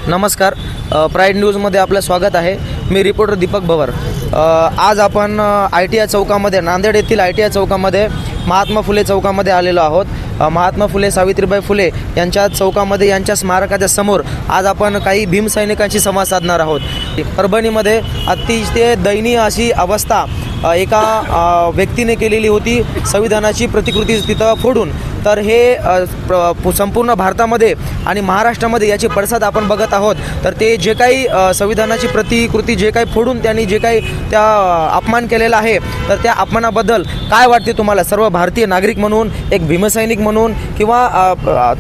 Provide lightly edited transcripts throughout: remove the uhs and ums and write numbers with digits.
नमस्कार, प्राईड न्यूजमध्ये आपलं स्वागत आहे। मी रिपोर्टर दीपक भवर। आज आपण ITI चौकामध्ये, नांदेड येथील ITI चौकामध्ये महात्मा फुले चौकामध्ये आलेलो आहोत। महात्मा फुले, सावित्रीबाई फुले यांच्या चौकामध्ये, यांच्या स्मारकाच्या समोर आज आपण काही भीमसैनिकांशी संवाद साधणार आहोत। परभणीमध्ये अतिशय दयनीय अशी अवस्था एका व्यक्तीने केलेली होती, संविधानाची प्रतिकृती तिथं फोडून। तर हे संपूर्ण भारतामध्ये आणि महाराष्ट्रामध्ये याचे पडसाद आपण बघत आहोत। तर ते जे काही संविधानाची प्रतिकृती जे काही फोडून त्यांनी जे काही त्या अपमान केलेला आहे, तर त्या अपमानाबद्दल काय वाटते तुम्हाला, सर्व भारतीय नागरिक म्हणून, एक भीमसैनिक म्हणून? किंवा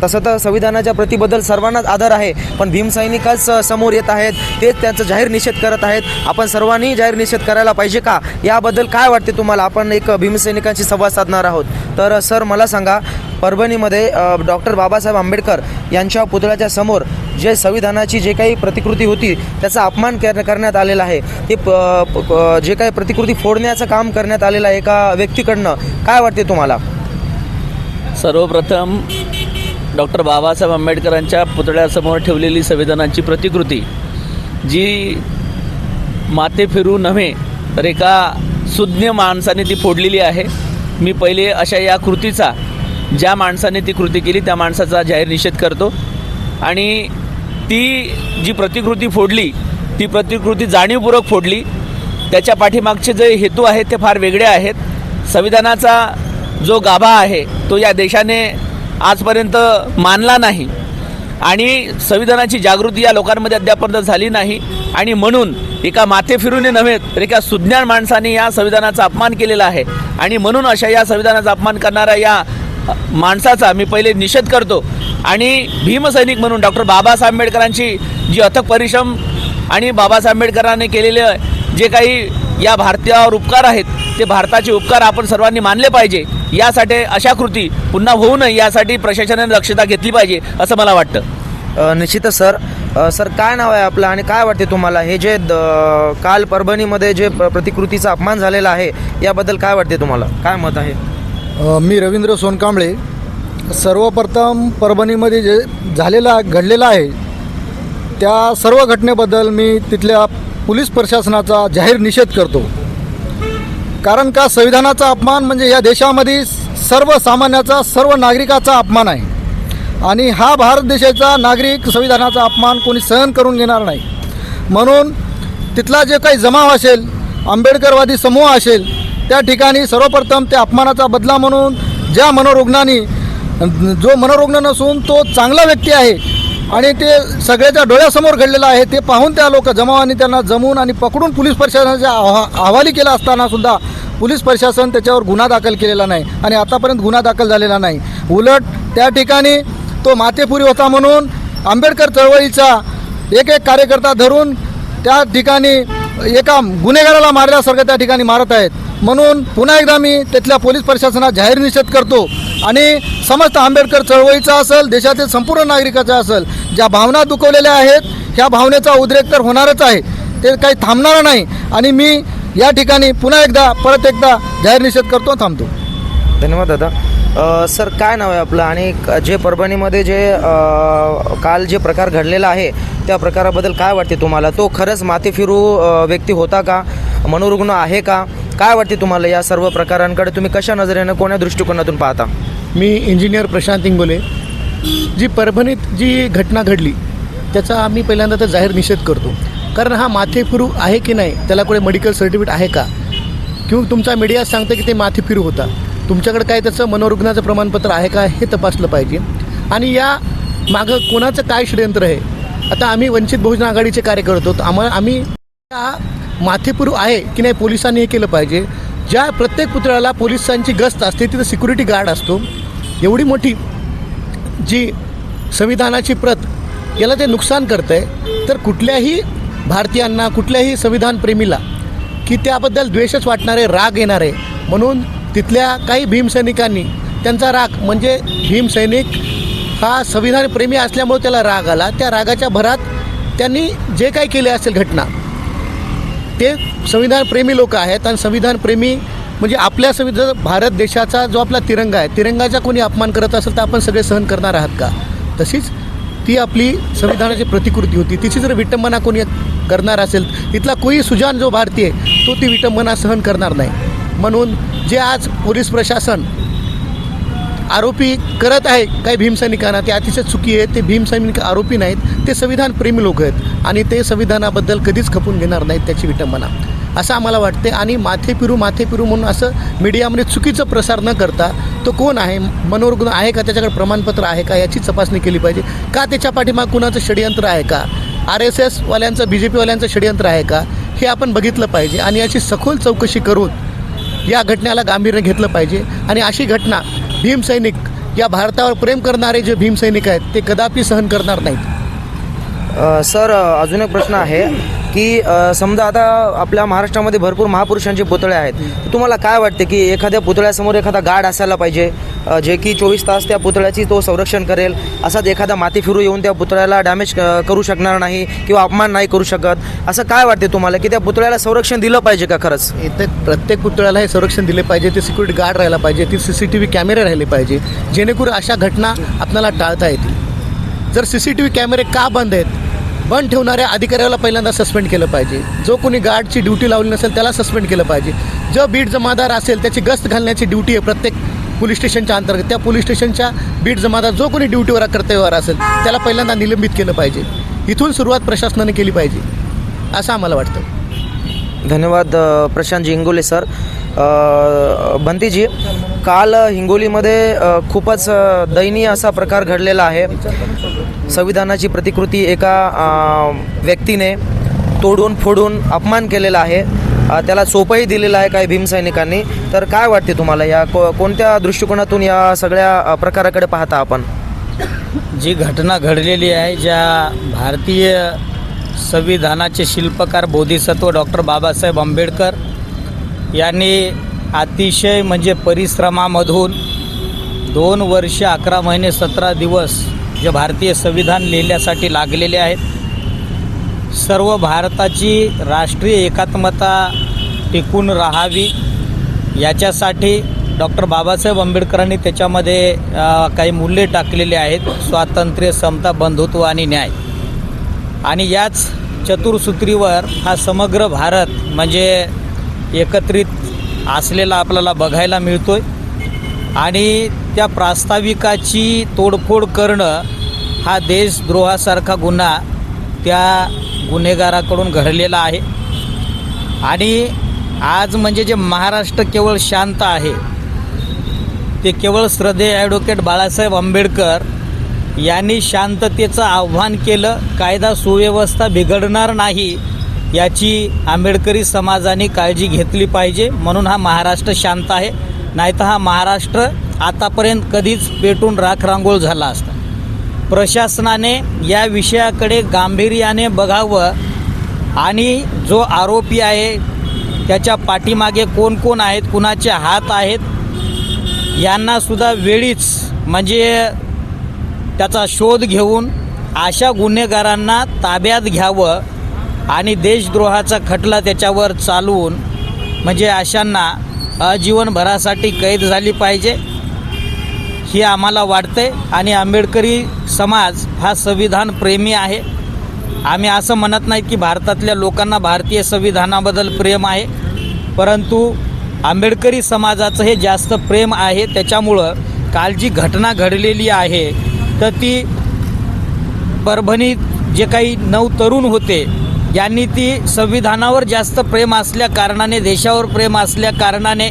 तसं तर संविधानाच्या प्रतिबद्दल सर्वांनाच आदर आहे, पण भीमसैनिकच समोर येत आहेत, तेच त्यांचा जाहीर निषेध करत आहेत। आपण सर्वांनी जाहीर निषेध करायला पाहिजे का, याबद्दल काय वाटते तुम्हाला? आपण एक भीमसैनिकांशी संवाद साधणार आहोत। तर सर, मला सांगा, परभणीमध्ये डॉक्टर बाबासाहेब आंबेडकर यांच्या पुतळ्याच्या समोर जे संविधानाची जे काही प्रतिकृती होती त्याचा अपमान करण्यात आलेला आहे, ते जे काही प्रतिकृती फोडण्याचं काम करण्यात आलेलं आहे एका व्यक्तीकडनं, काय वाटते तुम्हाला? सर्वप्रथम डॉक्टर बाबासाहेब आंबेडकरांच्या पुतळ्यासमोर ठेवलेली संविधानाची प्रतिकृती जी माथे फिरू नव्हे तर एका सुज्ञ माणसाने ती फोडलेली आहे। मी पहिले अशा या कृतीचा, ज्या माणसाने ती कृती केली त्या माणसाचा जाहीर निषेध करतो। आणि ती जी प्रतिकृती फोडली, ती प्रतिकृती जाणीवपूर्वक फोडली। त्याच्या पाठीमागचे जे हेतू आहेत ते फार वेगळे आहेत। संविधानाचा जो गाभा आहे तो या देशाने आजपर्यंत मानला नाही आणि संविधानाची जागृती या लोकांमध्ये अद्यापर्यंत झाली नाही। आणि म्हणून एका माथे फिरूने नव्हे तर एका सुज्ञान माणसाने या संविधानाचा अपमान केलेला आहे। आणि म्हणून अशा या संविधानाचा अपमान करणाऱ्या या माणसाचा मी पहिले निषेध करतो। आणि भीमसैनिक म्हणून डॉक्टर बाबासाहेब आंबेडकरांची जी अथक परिश्रम आणि बाबासाहेब आंबेडकरांनी केलेले जे काही या भारतीयावर उपकार आहेत, ते भारताचे उपकार आपण सर्वांनी मानले पाहिजे। यासाठी अशा कृती पुन्हा होऊ नये यासाठी प्रशासनाने दक्षता घेतली पाहिजे असं मला वाटतं। निश्चितच सर। सर, काय नाव आहे आपलं आणि काय वाटते तुम्हाला, हे जे काल परभणीमध्ये जे प्रतिकृतीचा अपमान झालेला आहे याबद्दल काय वाटते तुम्हाला, काय मत आहे? मी रवींद्र सोनकांबळे। सर्वप्रथम परभणीमध्ये जे घडलेलं आहे त्या सर्व घटनेबद्दल मी तिथल्या पोलीस प्रशासनाचा जाहीर निषेध करतो। कारण का, संविधानाचा अपमान म्हणजे या देशामध्ये सर्वसामान्याचा, सर्व नागरिकाचा अपमान आहे। आणि हा भारत देशाचा नागरिक संविधानाचा अपमान कोणी सहन करून घेणार नाही। म्हणून तिथला जे काही जमाव असेल, आंबेडकरवादी समूह असेल, त्या ठिकाणी सर्वप्रथम त्या अपमानाचा बदला म्हणून ज्या मनोरुग्णांनी, जो मनोरुग्ण नसून तो चांगला व्यक्ती आहे आणि ते सगळ्याच्या डोळ्यासमोर घडलेलं आहे, ते पाहून त्या जमावांनी त्यांना जमवून आणि पकडून पोलीस प्रशासनाच्या हवाली केला असतानासुद्धा पोलीस प्रशासन त्याच्यावर गुन्हा दाखल केलेला नाही आणि आतापर्यंत गुन्हा दाखल झालेला नाही। उलट त्या ठिकाणी तो माथेपुरी होता म्हणून आंबेडकर चळवळीचा एक कार्यकर्ता धरून त्या ठिकाणी एका गुन्हेगाराला मारल्यासारखं त्या ठिकाणी मारत आहेत। म्हणून पुन्हा एकदा मी तिथल्या पोलीस प्रशासनाचा जाहीर निषेध करतो। आणि समस्त आंबेडकर चळवळीचा असेल, देशातील संपूर्ण नागरिकाचा असेल, ज्या भावना दुखवलेल्या आहेत ह्या भावनेचा उद्रेक तर होणारच आहे, ते काही थांबणार नाही। आणि मी या ठिकाणी पुन्हा परत एकदा जाहीर निषेध करतो, थांबतो। धन्यवाद दादा। सर, काय नाव आहे आपलं आणि जे परभणीमध्ये जे काल जे प्रकार घडलेला आहे त्या प्रकाराबद्दल काय वाटते तुम्हाला? तो खरंच माथे फिरू व्यक्ती होता का, मनोरुग्ण आहे का, काय वाटते तुम्हाला? या सर्व प्रकारांकडे तुम्ही कशा नजरेनं, कोण्या दृष्टिकोनातून पाहता? मी इंजिनियर प्रशांत इंगोले। जी परभणीत जी घटना घडली त्याचा आम्ही पहिल्यांदा तर जाहीर निषेध करतो। कारण हा माथेफिरू आहे की नाही, त्याला कोणी मेडिकल सर्टिफिकेट आहे का, किंवा तुमचा मीडिया सांगतं की ते माथेफिरू होता, तुमच्याकडे काय त्याचं मनोरुग्णाचं प्रमाणपत्र आहे का, हे तपासलं पाहिजे। आणि या मागं कोणाचं काय षडयंत्र आहे? आता आम्ही वंचित बहुजन आघाडीचे कार्यकर्ते होतो, आम्ही माथेफिरू आहे की नाही पोलिसांनी हे केलं पाहिजे। ज्या प्रत्येक पुतळ्याला पोलिसांची गस्त असते तिथं सिक्युरिटी गार्ड असतो। एवढी मोठी जी संविधानाची प्रत, याला ते नुकसान करतं आहे, तर कुठल्याही भारतीयांना, कुठल्याही संविधानप्रेमीला की त्याबद्दल द्वेषच वाटणारे, राग येणारे। म्हणून तिथल्या काही भीमसैनिकांनी त्यांचा राग, म्हणजे भीमसैनिक हा संविधानप्रेमी असल्यामुळे त्याला राग आला, त्या रागाच्या भरात त्यांनी जे काही केले असेल घटना, ते संविधानप्रेमी लोक आहेत आणि संविधानप्रेमी म्हणजे आपल्या जर भारत देशाचा जो आपला तिरंगा आहे, तिरंगाचा कोणी अपमान करत असेल तर आपण सगळे सहन करणार आहात का? तशीच ती आपली संविधानाची प्रतिकृती होती, तिची जर विटंबना कोणी करणार असेल, इथला कोणी सुजान जो भारतीय तो ती विटंबना सहन करणार नाही. म्हणून जे आज पोलीस प्रशासन आरोपी करत आहे काही भीमसैनिकांना, ते अतिशय चुकी आहे. ते भीमसैनिक आरोपी नाहीत, ते संविधानप्रेमी लोक आहेत आणि ते संविधानाबद्दल कधीच खपून घेणार नाहीत त्याची विटंबना, असं आम्हाला वाटते. आणि माथे फिरू म्हणून असं मीडियामध्ये चुकीचं प्रसार न करता तो कोण आहे, मनोरुग्ण आहे का, त्याच्याकडे प्रमाणपत्र आहे का, याची तपासणी केली पाहिजे. का त्याच्या पाठीमाग कुणाचं षडयंत्र आहे का, RSSवाल्यांचं BJPवाल्यांचं षडयंत्र आहे का, हे आपण बघितलं पाहिजे आणि याची सखोल चौकशी करून या घटनेला गांभीर्याने घेतलं पाहिजे. आणि अशी घटना भीमसैनिक, या भारतावर प्रेम करणारे जे भीमसैनिक आहेत ते कदापि सहन करणार नाहीत. सर, अजून एक प्रश्न आहे की समजा आता आपल्या महाराष्ट्रामध्ये भरपूर महापुरुषांचे पुतळे आहेत, तर तुम्हाला काय वाटते की एखाद्या पुतळ्यासमोर एखादा गार्ड असायला पाहिजे जे की 24 तास त्या पुतळ्याची तो संरक्षण करेल, असाच एखादा माती फिरू येऊन त्या पुतळ्याला डॅमेज करू शकणार नाही किंवा अपमान नाही करू शकत, असं काय वाटते तुम्हाला की त्या पुतळ्याला संरक्षण दिलं पाहिजे का? खरंच इथं प्रत्येक पुतळ्याला हे संरक्षण दिले पाहिजे, ते सिक्युरिटी गार्ड राहायला पाहिजे, ती CCTV कॅमेरे राहिले पाहिजे, जेणेकरून अशा घटना आपल्याला टाळता येतील. जर CCTV कॅमेरे का बंद आहेत, बंद ठेवणाऱ्या अधिकाऱ्याला पहिल्यांदा सस्पेंड केलं पाहिजे. जो कोणी गार्डची ड्युटी लावली नसेल त्याला सस्पेंड केलं पाहिजे. जो बीट जमादार असेल त्याची गस्त घालण्याची ड्युटी आहे प्रत्येक पोलीस स्टेशनच्या अंतर्गत. त्या पोलीस स्टेशनच्या बीट जमादार जो कोणी ड्युटीवर कर्तव्यावर असेल त्याला पहिल्यांदा निलंबित केलं पाहिजे. इथून सुरुवात प्रशासनाने केली पाहिजे असं आम्हाला वाटतं. धन्यवाद प्रशांतजी इंगोले सर. बंतीजी, काल हिंगोलीमध्ये खूपच दयनीय असा प्रकार घडलेला आहे. संविधानाची प्रतिकृती एका व्यक्तीने तोडून फोडून अपमान केलेला आहे, त्याला सोपंही दिलेलं आहे काही भीमसैनिकांनी. तर काय वाटते तुम्हाला, या कोणत्या दृष्टिकोनातून या सगळ्या प्रकाराकडे पाहता आपण? जी घटना घडलेली आहे, ज्या भारतीय संविधानाचे शिल्पकार बोधिसत्व डॉक्टर बाबासाहेब आंबेडकर यांनी अतिशय म्हणजे परिश्रमामधून 2 वर्ष 11 महिने 17 दिवस जे भारतीय संविधान लिहिण्यासाठी लागलेले आहेत. सर्व भारताची राष्ट्रीय एकात्मता टिकून राहावी याच्यासाठी डॉक्टर बाबासाहेब आंबेडकरांनी त्याच्यामध्ये काही मूल्ये टाकलेली आहेत: स्वातंत्र्य, समता, बंधुत्व आणि न्याय. आणि याच चतुर्सूत्रीवर हा समग्र भारत म्हणजे एकत्रित असलेला आपल्याला बघायला मिळतोय. आणि त्या प्रास्ताविकाची तोडफोड करणं हा देशद्रोहासारखा गुन्हा त्या गुन्हेगाराकडून घडलेला आहे. आणि आज म्हणजे जे महाराष्ट्र केवळ शांत आहे ते केवळ श्रद्धेय ॲडव्होकेट बाळासाहेब आंबेडकर यांनी शांततेचं आव्हान केलं. कायदा सुव्यवस्था बिघडणार नाही याची आंबेडकरी समाजाने काळजी घेतली पाहिजे, म्हणून हा महाराष्ट्र शांत आहे. नाहीतर हा महाराष्ट्र आतापर्यंत कधीच पेटून राखरांगोळ झाला असता. प्रशासनाने या विषयाकडे गांभीर्याने बघावं आणि जो आरोपी आहे त्याच्या पाठीमागे कोण कोण आहेत, कुणाचे हात आहेत, यांनासुद्धा वेळीच म्हणजे त्याचा शोध घेऊन अशा गुन्हेगारांना ताब्यात घ्यावं आणि देशद्रोहाचा खटला त्याच्यावर चालवून म्हणजे अशांना आजीवनभरासाठी कैद झाली पाहिजे ही आम्हाला वाटते. आणि आंबेडकरी समाज हा संविधान प्रेमी आहे. आम्ही असं म्हणत नाहीत की भारतातल्या लोकांना भारतीय संविधानाबद्दल प्रेम आहे, परंतु आंबेडकरी समाजाचं हे जास्त प्रेम आहे. त्याच्यामुळं काल जी घटना घडलेली आहे तर ती परभणीत जे काही 9 तरुण होते यांनी ती संविधानावर जास्त प्रेम असल्या कारणाने, देशावर प्रेम असल्या कारणाने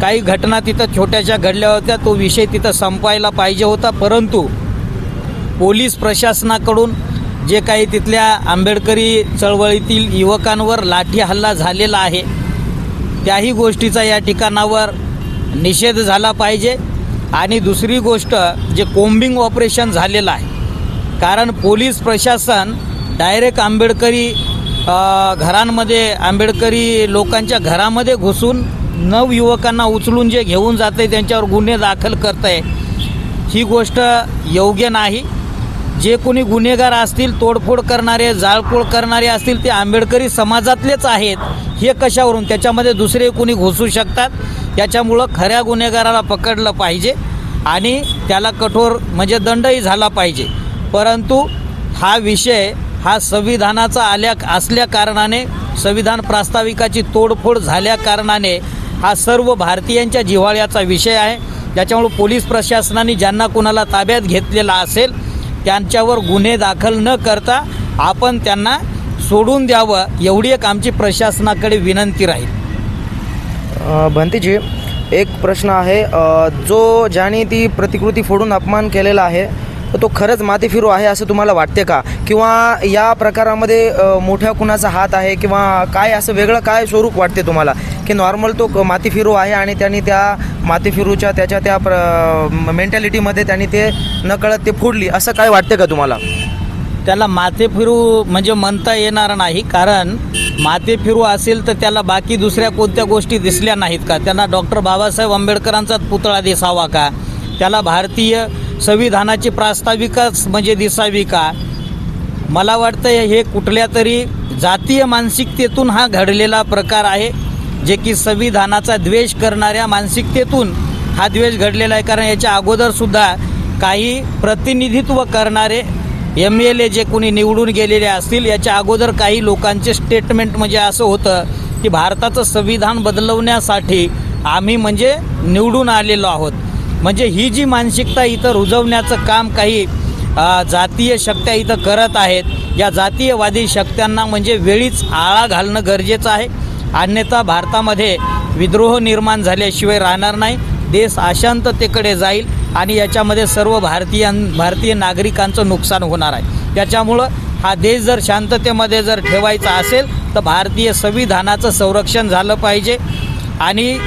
काही घटना तिथं छोट्याशा घडल्या होत्या. तो विषय तिथं संपवायला पाहिजे होता, परंतु पोलीस प्रशासनाकडून जे काही तिथल्या आंबेडकरी चळवळीतील युवकांवर लाठी हल्ला झालेला आहे त्याही गोष्टीचा या ठिकाणावर निषेध झाला पाहिजे. आणि दुसरी गोष्ट जे कोम्बिंग ऑपरेशन झालेलं आहे, कारण पोलीस प्रशासन डायरेक्ट आंबेडकरी घरांमध्ये, आंबेडकरी लोकांच्या घरामध्ये घुसून नवयुवकांना उचलून जे घेऊन जाते त्यांच्यावर गुन्हे दाखल करत आहे, ही गोष्ट योग्य नाही. जे कोणी गुन्हेगार असतील, तोडफोड करणारे, जाळपोळ करणारे असतील ते आंबेडकरी समाजातलेच आहेत हे कशावरून? त्याच्यामध्ये दुसरे कुणी घुसू शकतात. त्याच्यामुळं खऱ्या गुन्हेगाराला पकडलं पाहिजे आणि त्याला कठोर म्हणजे दंडही झाला पाहिजे. परंतु हा विषय हा संविधानाचा असल्या कारणाने, संविधान प्रास्ताविकाची तोडफोड झाल्या कारणाने हा सर्व भारतीयांच्या जिव्हाळ्याचा विषय आहे. त्याच्यामुळे पोलीस प्रशासनाने ज्यांना कुणाला ताब्यात घेतलेला असेल त्यांच्यावर गुन्हे दाखल न करता आपण त्यांना सोडून द्यावं, एवढी एक आमची प्रशासनाकडे विनंती राहील. भंतीजी, एक प्रश्न आहे. ज्याने ती प्रतिकृती फोडून अपमान केलेला आहे तो खरंच माथेफिरू आहे असं तुम्हाला वाटते का? किंवा या प्रकारामध्ये मोठ्या कुणाचा हात आहे किंवा काय असं वेगळं काय स्वरूप वाटते तुम्हाला की नॉर्मल तो माथेफिरू आहे आणि त्यांनी त्या माथेफिरूच्या त्याच्या त्या मेंटॅलिटीमध्ये त्यांनी ते नकळत ते फोडली असं काय वाटते का तुम्हाला? त्याला माथेफिरू म्हणजे म्हणता येणार नाही, कारण माथेफिरू असेल तर त्याला बाकी दुसऱ्या कोणत्या गोष्टी दिसल्या नाहीत का? त्यांना डॉक्टर बाबासाहेब आंबेडकरांचाच पुतळा दिसावा का? त्याला भारतीय संविधानाची प्रास्ताविकाच म्हणजे दिसावी का? मला वाटतं हे कुठल्या तरी जातीय मानसिकतेतून हा घडलेला प्रकार आहे, जे की संविधानाचा द्वेष करणाऱ्या मानसिकतेतून हा द्वेष घडलेला आहे. कारण याच्या अगोदरसुद्धा काही प्रतिनिधित्व करणारे MLA जे कोणी निवडून गेलेले असतील, याच्या अगोदर काही लोकांचे स्टेटमेंट म्हणजे असं होतं की भारताचं संविधान बदलवण्यासाठी आम्ही म्हणजे निवडून आलेलो आहोत. म्हणजे ही जी मानसिकता इथं रुजवण्याचं काम काही जातीय शक्त्या इथं करत आहेत, या जातीयवादी शक्त्यांना म्हणजे वेळीच आळा घालणं गरजेचं आहे. अन्यथा भारतामध्ये विद्रोह निर्माण झाल्याशिवाय राहणार नाही. देश अशांततेकडे जाईल आणि याच्यामध्ये सर्व भारतीय नागरिकांचं नुकसान होणार आहे. त्याच्यामुळं हा देश जर शांततेमध्ये जर ठेवायचा असेल तर भारतीय संविधानाचं संरक्षण झालं पाहिजे आणि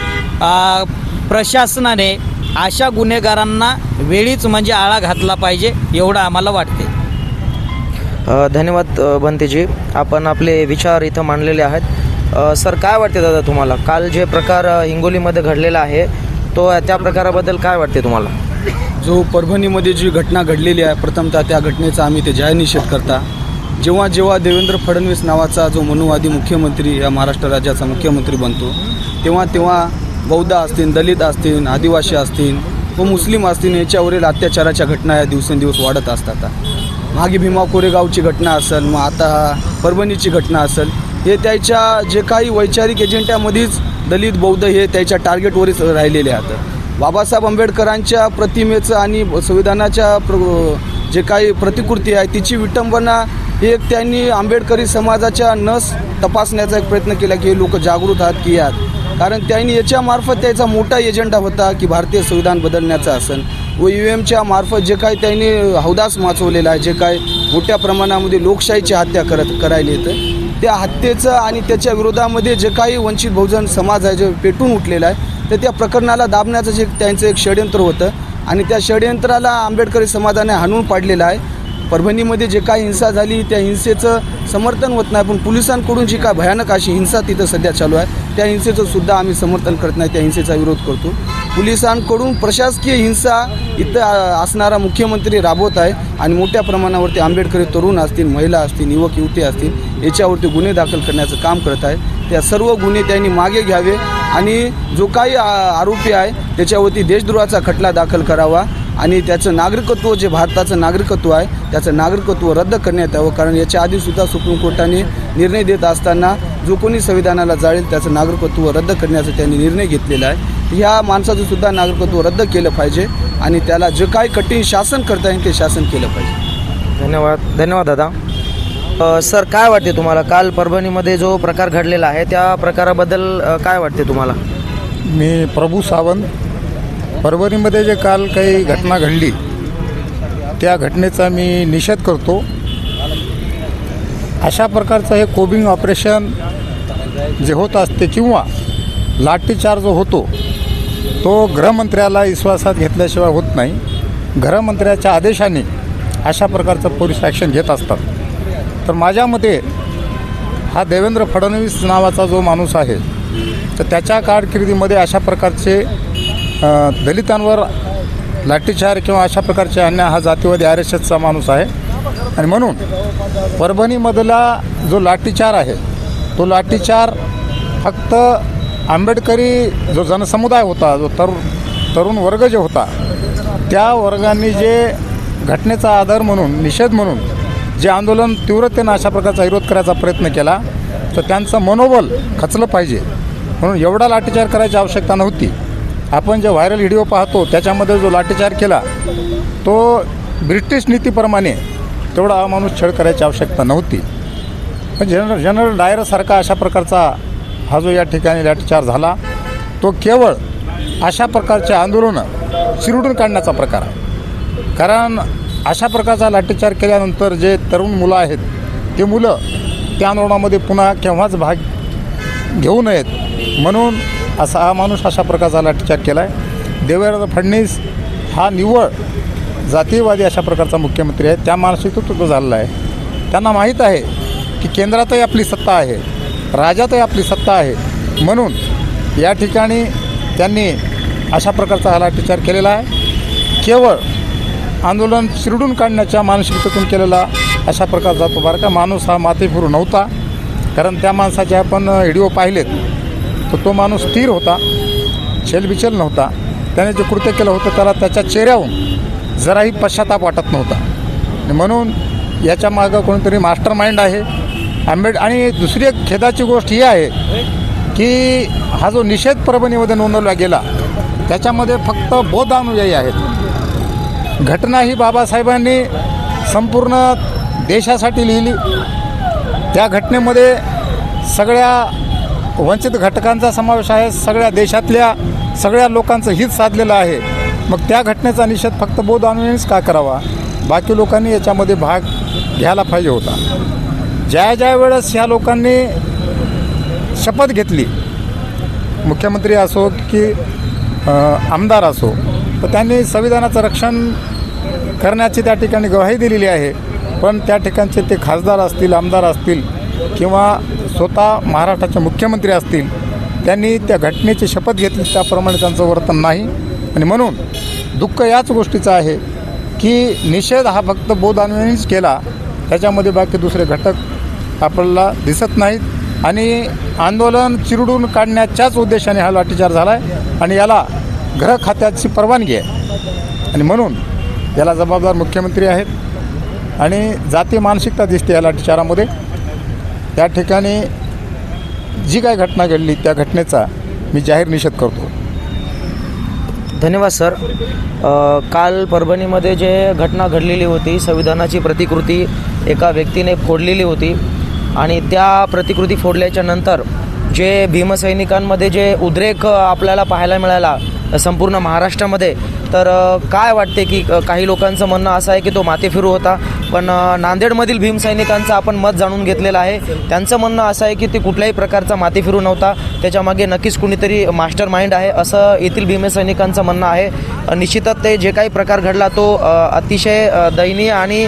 प्रशासनाने अशा गुन्हेगारांना वेळीच म्हणजे आळा घातला पाहिजे, एवढं आम्हाला वाटते. धन्यवाद भंतेजी, आपण आपले विचार इथं मांडलेले आहेत. सर, काय वाटते दादा तुम्हाला? काल जे प्रकार हिंगोलीमध्ये घडलेला आहे तो त्या प्रकाराबद्दल काय वाटते तुम्हाला? जो परभणीमध्ये जी घटना घडलेली आहे, प्रथमतः त्या घटनेचा आम्ही ते जाहीर निषेध करता. जेव्हा देवेंद्र फडणवीस नावाचा जो मनुवादी मुख्यमंत्री या महाराष्ट्र राज्याचा मुख्यमंत्री बनतो तेव्हा बौद्ध असतील, दलित असतील, आदिवासी असतील व मुस्लिम असतील याच्यावरील अत्याचाराच्या घटना या दिवसेंदिवस वाढत असतात. मागे भीमा कोरेगावची घटना असेल, मग आता परभणीची घटना असेल, हे त्याच्या जे काही वैचारिक एजेंड्यामध्येच दलित बौद्ध हे त्याच्या टार्गेटवरच राहिलेले आहेत. बाबासाहेब आंबेडकरांच्या प्रतिमेचं आणि संविधानाच्या जे काही प्रतिकृती आहे तिची विटंबना हे एक त्यांनी आंबेडकरी समाजाच्या नस तपासण्याचा एक प्रयत्न केला की हे लोक जागृत आहात की यात, कारण त्यांनी याच्यामार्फत त्याचा मोठा एजेंडा होता की भारतीय संविधान बदलण्याचा असेल व UMच्या मार्फत जे काही त्यांनी हौदास माचवलेला आहे, जे काही मोठ्या प्रमाणामध्ये लोकशाहीची हत्या करायला येतं, त्या हत्येचं आणि त्याच्या विरोधामध्ये जे काही वंचित बहुजन समाज आहे जे पेटून उठलेला आहे, तर त्या प्रकरणाला दाबण्याचं जे त्यांचं एक षडयंत्र होतं आणि त्या षडयंत्राला आंबेडकरी समाजाने हाणून पाडलेलं आहे. परभणीमध्ये जे काही हिंसा झाली त्या हिंसेचं समर्थन होत नाही, पण पोलिसांकडून जी काय भयानक अशी हिंसा तिथं सध्या चालू आहे त्या हिंसेचं सुद्धा आम्ही समर्थन करत नाही, त्या हिंसेचा विरोध करतो. पोलिसांकडून प्रशासकीय हिंसा इथं असणारा मुख्यमंत्री राबवत आहे आणि मोठ्या प्रमाणावरती आंबेडकरी तरुण असतील, महिला असतील, युवक युवती असतील याच्यावरती गुन्हे दाखल करण्याचं काम करत आहे. त्या सर्व गुन्हे त्यांनी मागे घ्यावे आणि जो काही आरोपी आहे त्याच्यावरती देशद्रोहाचा खटला दाखल करावा आणि त्याचं नागरिकत्व जे भारताचं नागरिकत्व आहे त्याचं नागरिकत्व रद्द करण्यात यावं. कारण याच्या आधीसुद्धा सुप्रीम कोर्टाने निर्णय देत असताना जो कोणी संविधानाला जाळेल त्याचं नागरिकत्व रद्द करण्याचा त्यांनी निर्णय घेतलेला आहे. ह्या माणसाचं सुद्धा नागरिकत्व रद्द केलं पाहिजे आणि त्याला जे काही कठीण शासन करता येईल ते शासन केलं पाहिजे. धन्यवाद दादा. सर, काय वाटते तुम्हाला? काल परभणीमध्ये जो प्रकार घडलेला आहे त्या प्रकाराबद्दल काय वाटते तुम्हाला? मी प्रभू सावंत. परभणीमध्ये जे काल काही घटना घडली त्या घटनेचा मी निषेध करतो. अशा प्रकारचं हे कोबिंग ऑपरेशन जे होत असते किंवा लाठीचार्ज जो होतो तो गृहमंत्र्याला विश्वासात घेतल्याशिवाय होत नाही. गृहमंत्र्याच्या आदेशाने अशा प्रकारचं पोलीस ॲक्शन घेत असतात. तर माझ्या मते हा देवेंद्र फडणवीस नावाचा जो माणूस आहे तर त्याच्या कारकिर्दीमध्ये अशा प्रकारचे दलितांवर लाठीचार किंवा अशा प्रकारचे अन्याय हा जातीवादी RSSचा माणूस आहे आणि म्हणून परभणीमधला जो लाठीचार आहे तो लाठीचार फक्त आंबेडकरी जो जनसमुदाय होता, जो तरुण वर्ग जे होता, त्या वर्गांनी जे घटनेचा आधार म्हणून, निषेध म्हणून जे आंदोलन तीव्रतेनं अशा प्रकारचा विरोध करायचा प्रयत्न केला, तर त्यांचं मनोबल खचलं पाहिजे म्हणून एवढा लाठीचार करायची आवश्यकता नव्हती. आपण जे व्हायरल व्हिडिओ पाहतो त्याच्यामध्ये जो लाठीचार केला तो ब्रिटिश नीतीप्रमाणे तेवढा अमानुष छळ करायची आवश्यकता नव्हती. पण जनरल डायरसारखा अशा प्रकारचा हा जो या ठिकाणी लाठीचार झाला तो केवळ अशा प्रकारचे आंदोलनं चिरडून काढण्याचा प्रकार आहे. कारण अशा प्रकारचा लाठीचार केल्यानंतर जे तरुण मुलं आहेत ते मुलं त्या आंदोलनामध्ये पुन्हा केव्हाच भाग घेऊ नयेत म्हणून हा माणूस अशा प्रकारचा लाठीचार केला आहे. देवेंद्र फडणवीस हा निव्वळ जातीयवादी अशा प्रकारचा मुख्यमंत्री आहे. त्या मानसिकतेतून तो झालेला आहे. त्यांना माहीत आहे की केंद्रातही आपली सत्ता आहे, राज्यातही आपली सत्ता आहे, म्हणून या ठिकाणी त्यांनी अशा प्रकारचा हा लाठीचार केलेला आहे. केवळ आंदोलन चिरडून काढण्याच्या मानसिकतेतून केलेला अशा प्रकारचा तो बारका माणूस हा माथेफिरू नव्हता. कारण त्या माणसाचे आपण व्हिडिओ पाहिलेत तर तो माणूस स्थिर होता, छेलबिचेल नव्हता. त्याने जे कृत्य केलं होतं त्याला त्याच्या चेहऱ्याहून जराही पश्चाताप वाटत नव्हता. म्हणून याच्या मागं कोणीतरी मास्टर माइंड आहे. आणि दुसरी एक खेदाची गोष्ट ही आहे की हा जो निषेध परभणीमध्ये नोंदवला गेला त्याच्यामध्ये फक्त बौद्ध अनुयायी आहेत. घटना ही बाबासाहेबांनी संपूर्ण देशासाठी लिहिली. त्या घटनेमध्ये सगळ्या वंचित घटकांचा समावेश आहे, सगळ्या देशातल्या सगळ्या लोकांचं हित साधलेलं आहे. मग त्या घटनेचा निषेध फक्त बौद्ध अनुयायीच का करावा? बाकी लोकांनी याच्यामध्ये भाग घ्यायला पाहिजे होता. ज्या वेळेस ह्या लोकांनी शपथ घेतली, मुख्यमंत्री असो की आमदार असो, तर त्यांनी संविधानाचं रक्षण करण्याची त्या ठिकाणी ग्वाही दिलेली आहे. पण त्या ठिकाणचे ते खासदार असतील, आमदार असतील किंवा स्वतः महाराष्ट्राचे मुख्यमंत्री असतील, त्यांनी त्या घटनेची शपथ घेतली त्याप्रमाणे त्यांचं वर्तन नाही. आणि म्हणून दुःख याच गोष्टीचं आहे की निषेध हा फक्त बौद्ध अनुयायींनीच केला, त्याच्यामध्ये बाकी दुसरे घटक आपल्याला दिसत नाहीत. आणि आंदोलन चिरडून काढण्याच्याच उद्देशाने हा लाठीचार झाला आहे आणि याला गृह खात्याची परवानगी आहे. आणि म्हणून याला जबाबदार मुख्यमंत्री आहेत आणि जाती मानसिकता दिसते या लाठीचारामध्ये. या ठिकाणी जी काय घटना घडली त्या घटनेचा मी जाहीर निषेध करतो. धन्यवाद सर. काल परभणीमध्ये जे घटना घडलेली होती, संविधानाची प्रतिकृती एका व्यक्तीने फोडलेली होती आणि त्या प्रतिकृती फोडल्याच्या नंतर जे भीमसैनिकांमध्ये जे उद्रेक आपल्याला पाहायला मिळाला संपूर्ण महाराष्ट्रामध्ये, तर काय वाटते की काही लोकांचं म्हणणं असं आहे की तो माथेफिरू होता, पण नांदेडमधील भीमसैनिकांचं आपण मत जाणून घेतलेलं आहे. त्यांचं म्हणणं असं आहे की ते कुठल्याही प्रकारचा माथेफिरू नव्हता, त्याच्यामागे नक्कीच कुणीतरी मास्टर माइंड आहे असं येथील भीमसैनिकांचं म्हणणं आहे. निश्चितच ते जे काही प्रकार घडला तो अतिशय दयनीय आणि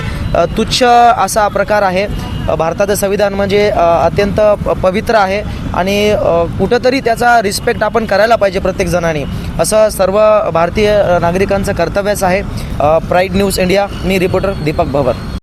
तुच्छ असा प्रकार आहे. भारताचं संविधान म्हणजे अत्यंत पवित्र आहे आणि कुठंतरी त्याचा रिस्पेक्ट आपण करायला पाहिजे प्रत्येक जणांनी, असं सर्व भारतीय नागरिकांचं कर्तव्यच आहे. प्राईड न्यूज इंडिया, मी रिपोर्टर दीपक भवर.